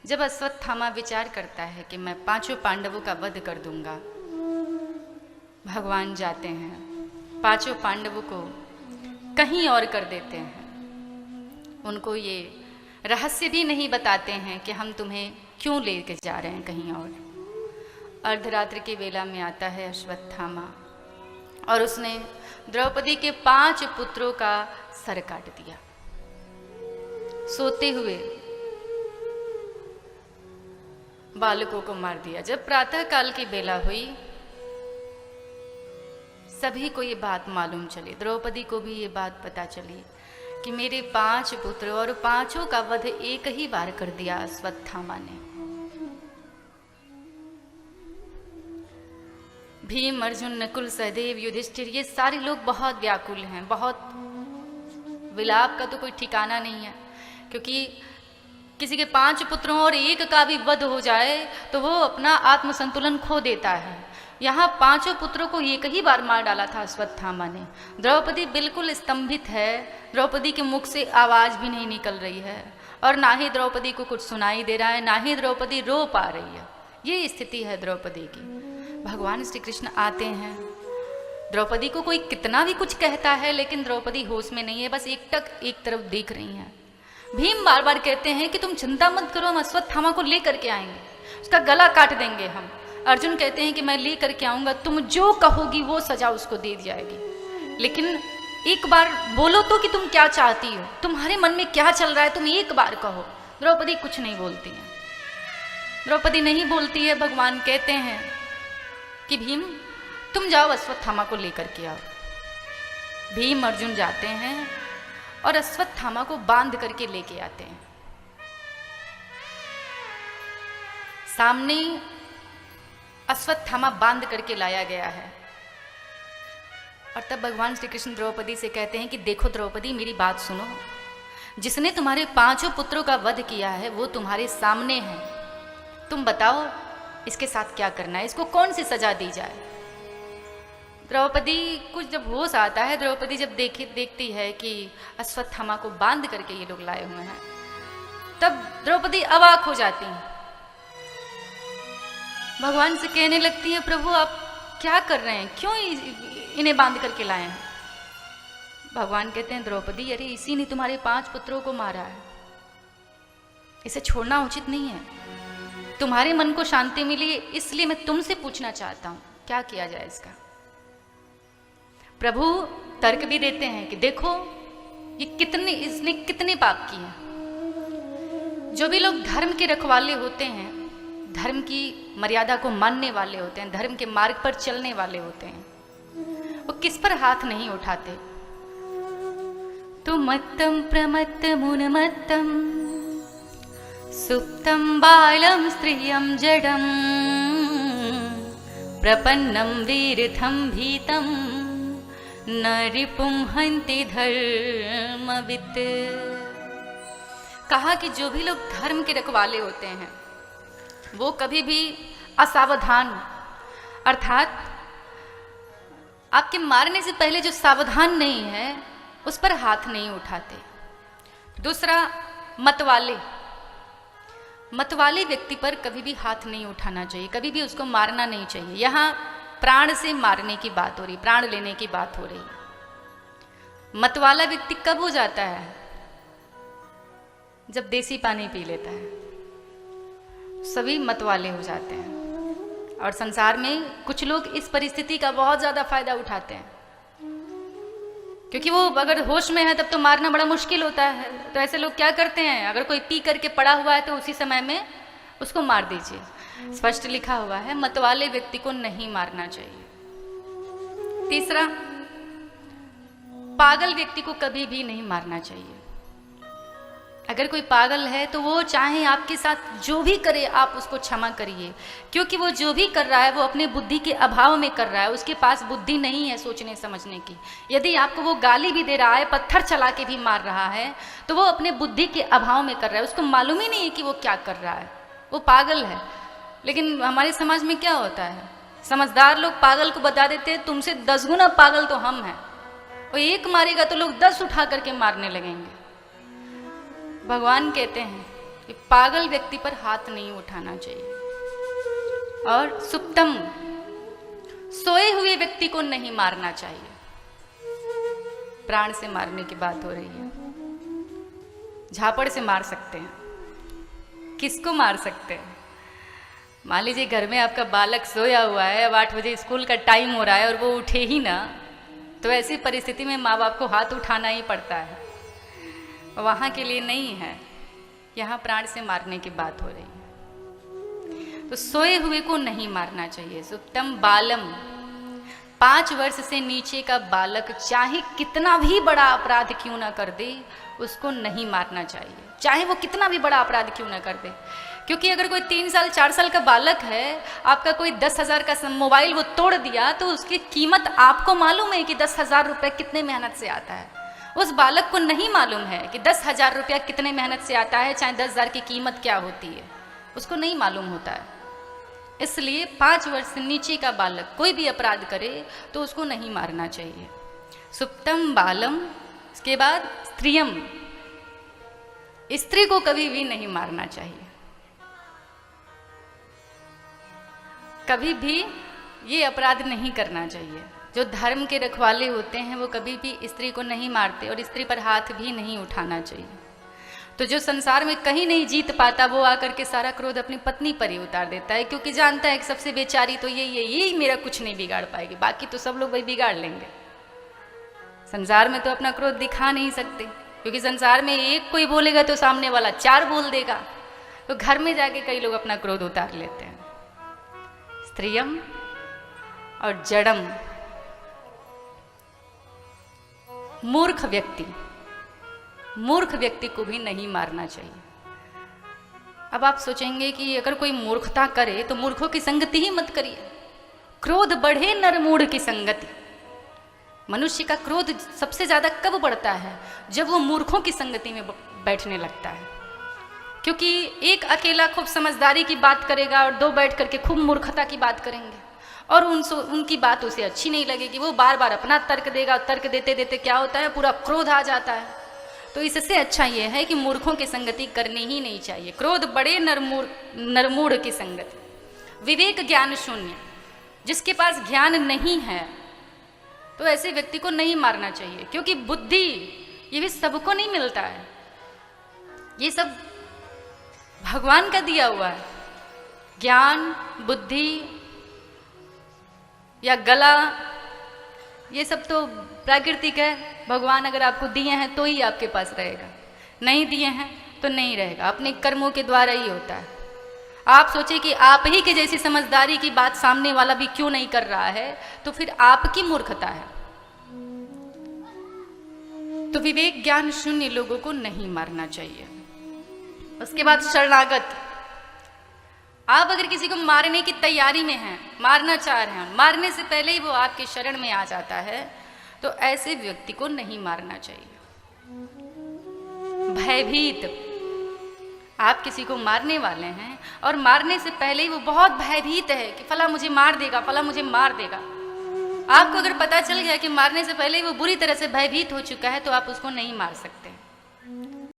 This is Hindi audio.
जब अश्वत्थामा विचार करता है कि मैं 5 पांडवों का वध कर दूंगा, भगवान जाते हैं 5 पांडवों को कहीं और कर देते हैं। उनको ये रहस्य भी नहीं बताते हैं कि हम तुम्हें क्यों लेके जा रहे हैं कहीं और। अर्धरात्रि की वेला में आता है अश्वत्थामा और उसने द्रौपदी के 5 पुत्रों का सर काट दिया सोते हुए। बालकों को मार दिया। जब प्रातः काल की बेला हुई, सभी को ये बात मालूम चली, द्रौपदी को भी ये बात पता चली कि मेरे 5 पुत्र और 5 का वध एक ही बार कर दिया अश्वत्थामा ने। भीम, अर्जुन, नकुल, सहदेव, युधिष्ठिर, ये सारे लोग बहुत व्याकुल हैं, बहुत विलाप का तो कोई ठिकाना नहीं है, क्योंकि किसी के 5 पुत्रों और 1 का भी वध हो जाए तो वो अपना आत्मसंतुलन खो देता है। यहाँ 5 पुत्रों को एक ही बार मार डाला था अश्वत्थामा ने। द्रौपदी बिल्कुल स्तंभित है, द्रौपदी के मुख से आवाज भी नहीं निकल रही है और ना ही द्रौपदी को कुछ सुनाई दे रहा है, ना ही द्रौपदी रो पा रही है। ये स्थिति है द्रौपदी की। भगवान श्री कृष्ण आते हैं, द्रौपदी को कोई कितना भी कुछ कहता है लेकिन द्रौपदी होश में नहीं है, बस एकटक एक तरफ देख रही हैं। भीम बार बार कहते हैं कि तुम चिंता मत करो, हम अश्वत्थामा को लेकर के आएंगे, उसका गला काट देंगे हम। अर्जुन कहते हैं कि मैं लेकर के आऊंगा, तुम जो कहोगी वो सजा उसको दे दी जाएगी, लेकिन एक बार बोलो तो कि तुम क्या चाहती हो, तुम्हारे मन में क्या चल रहा है, तुम एक बार कहो। द्रौपदी कुछ नहीं बोलती है, द्रौपदी नहीं बोलती है। भगवान कहते हैं कि भीम तुम जाओ अश्वत्थामा को लेकर के आओ। भीम अर्जुन जाते हैं और अश्वत्थामा को बांध करके लेके आते हैं। सामने अश्वत्थामा बांध करके लाया गया है और तब भगवान श्री कृष्ण द्रौपदी से कहते हैं कि देखो द्रौपदी, मेरी बात सुनो, जिसने तुम्हारे 5 पुत्रों का वध किया है वो तुम्हारे सामने है, तुम बताओ इसके साथ क्या करना है, इसको कौन सी सजा दी जाए। द्रौपदी कुछ जब होश आता है, द्रौपदी जब देखती है कि अश्वत्थामा को बांध करके ये लोग लाए हुए हैं, तब द्रौपदी अवाक हो जाती है। भगवान से कहने लगती है, प्रभु आप क्या कर रहे हैं, क्यों इन्हें बांध करके लाए हैं। भगवान कहते हैं, द्रौपदी अरे इसी ने तुम्हारे 5 पुत्रों को मारा है, इसे छोड़ना उचित नहीं है। तुम्हारे मन को शांति मिली इसलिए मैं तुमसे पूछना चाहता हूं क्या किया जाए इसका। प्रभु तर्क भी देते हैं कि देखो इसने कितने पाप किए हैं। जो भी लोग धर्म के रखवाले होते हैं, धर्म की मर्यादा को मानने वाले होते हैं, धर्म के मार्ग पर चलने वाले होते हैं, वो किस पर हाथ नहीं उठाते। तो मत्तम प्रमत्तम उन्मत्तम सुप्तम बालम स्त्रियम जडम प्रपन्नम वीरथम भीतम न रिपुम हन्ति धर्मवित्। कहा कि जो भी लोग धर्म के रखवाले होते हैं वो कभी भी असावधान, अर्थात आपके मारने से पहले जो सावधान नहीं है उस पर हाथ नहीं उठाते। दूसरा, मतवाले व्यक्ति पर कभी भी हाथ नहीं उठाना चाहिए, कभी भी उसको मारना नहीं चाहिए। यहाँ प्राण से मारने की बात हो रही, प्राण लेने की बात हो रही। मतवाला व्यक्ति कब हो जाता है, जब देसी पानी पी लेता है, सभी मतवाले हो जाते हैं। और संसार में कुछ लोग इस परिस्थिति का बहुत ज्यादा फायदा उठाते हैं, क्योंकि वो अगर होश में है तब तो मारना बड़ा मुश्किल होता है। तो ऐसे लोग क्या करते हैं, अगर कोई पी करके पड़ा हुआ है तो उसी समय में उसको मार दीजिए। स्पष्ट लिखा हुआ है मतवाले व्यक्ति को नहीं मारना चाहिए। तीसरा, पागल व्यक्ति को कभी भी नहीं मारना चाहिए। अगर कोई पागल है तो वो चाहे आपके साथ जो भी करे आप उसको क्षमा करिए, क्योंकि वो जो भी कर रहा है वो अपने बुद्धि के अभाव में कर रहा है, उसके पास बुद्धि नहीं है सोचने समझने की। यदि आपको वो गाली भी दे रहा है, पत्थर चला के भी मार रहा है, तो वो अपने बुद्धि के अभाव में कर रहा है, उसको मालूम ही नहीं है कि वो क्या कर रहा है, वो पागल है। लेकिन हमारे समाज में क्या होता है, समझदार लोग पागल को बता देते हैं तुमसे 10 गुना पागल तो हम हैं, वो एक मारेगा तो लोग 10 उठा करके मारने लगेंगे। भगवान कहते हैं कि पागल व्यक्ति पर हाथ नहीं उठाना चाहिए। और सुप्तम, सोए हुए व्यक्ति को नहीं मारना चाहिए। प्राण से मारने की बात हो रही है। झापड़ से मार सकते हैं, किसको मार सकते हैं? मान लीजिए घर में आपका बालक सोया हुआ है, अब 8 बजे स्कूल का टाइम हो रहा है और वो उठे ही ना, तो ऐसी परिस्थिति में माँ बाप को हाथ उठाना ही पड़ता है। वहाँ के लिए नहीं है, यहाँ प्राण से मारने की बात हो रही है। तो सोए हुए को नहीं मारना चाहिए। सुप्तम बालम, 5 वर्ष से नीचे का बालक चाहे कितना भी बड़ा अपराध क्यों ना कर दे, उसको नहीं मारना चाहिए, चाहे वो कितना भी बड़ा अपराध क्यों ना कर दे। क्योंकि अगर कोई 3 साल 4 साल का बालक है, आपका कोई 10,000 का मोबाइल वो तोड़ दिया, तो उसकी कीमत आपको मालूम है कि 10,000 रुपये कितने मेहनत से आता है। उस बालक को नहीं मालूम है कि 10,000 रुपया कितने मेहनत से आता है, चाहे 10,000 की कीमत क्या होती है, उसको नहीं मालूम होता है। इसलिए 5 वर्ष से नीचे का बालक कोई भी अपराध करे तो उसको नहीं मारना चाहिए। सुप्तम बालम, इसके बाद स्त्रियम, स्त्री को कभी भी नहीं मारना चाहिए। कभी भी ये अपराध नहीं करना चाहिए। जो धर्म के रखवाले होते हैं वो कभी भी स्त्री को नहीं मारते और स्त्री पर हाथ भी नहीं उठाना चाहिए। तो जो संसार में कहीं नहीं जीत पाता वो आकर के सारा क्रोध अपनी पत्नी पर ही उतार देता है, क्योंकि जानता है कि सबसे बेचारी तो यही मेरा कुछ नहीं बिगाड़ पाएगी, बाकी तो सब लोग वही बिगाड़ लेंगे। संसार में तो अपना क्रोध दिखा नहीं सकते, क्योंकि संसार में एक कोई बोलेगा तो सामने वाला 4 बोल देगा। तो घर में जाके कई लोग अपना क्रोध उतार लेते हैं। स्त्रियम और जड़म, मूर्ख व्यक्ति को भी नहीं मारना चाहिए। अब आप सोचेंगे कि अगर कोई मूर्खता करे तो मूर्खों की संगति ही मत करिए। क्रोध बढ़े नरमूढ़ की संगति। मनुष्य का क्रोध सबसे ज्यादा कब बढ़ता है? जब वो मूर्खों की संगति में बैठने लगता है। क्योंकि एक अकेला खूब समझदारी की बात करेगा और 2 बैठ करके खूब मूर्खता की बात करेंगे और उनकी बात उसे अच्छी नहीं लगेगी। वो बार बार अपना तर्क देगा, तर्क देते देते क्या होता है, पूरा क्रोध आ जाता है। तो इससे अच्छा ये है कि मूर्खों की संगति करनी ही नहीं चाहिए। क्रोध बड़े नरमूढ़ की संगति। विवेक ज्ञान शून्य, जिसके पास ज्ञान नहीं है तो ऐसे व्यक्ति को नहीं मारना चाहिए। क्योंकि बुद्धि ये भी सबको नहीं मिलता है, ये सब भगवान का दिया हुआ है। ज्ञान, बुद्धि या गला, ये सब तो प्राकृतिक है। भगवान अगर आपको दिए हैं तो ही आपके पास रहेगा, नहीं दिए हैं तो नहीं रहेगा। अपने कर्मों के द्वारा ही होता है। आप सोचे कि आप ही के जैसी समझदारी की बात सामने वाला भी क्यों नहीं कर रहा है, तो फिर आपकी मूर्खता है। तो विवेक ज्ञान शून्य लोगों को नहीं मारना चाहिए। उसके बाद शरणागत, आप अगर किसी को मारने की तैयारी में हैं, मारना चाह रहे हैं, मारने से पहले ही वो आपके शरण में आ जाता है, तो ऐसे व्यक्ति को नहीं मारना चाहिए। भयभीत, आप किसी को मारने वाले हैं और मारने से पहले ही वो बहुत भयभीत है कि फला मुझे मार देगा, फला मुझे मार देगा। आपको अगर पता चल गया कि मारने से पहले ही वो बुरी तरह से भयभीत हो चुका है तो आप उसको नहीं मार सकते।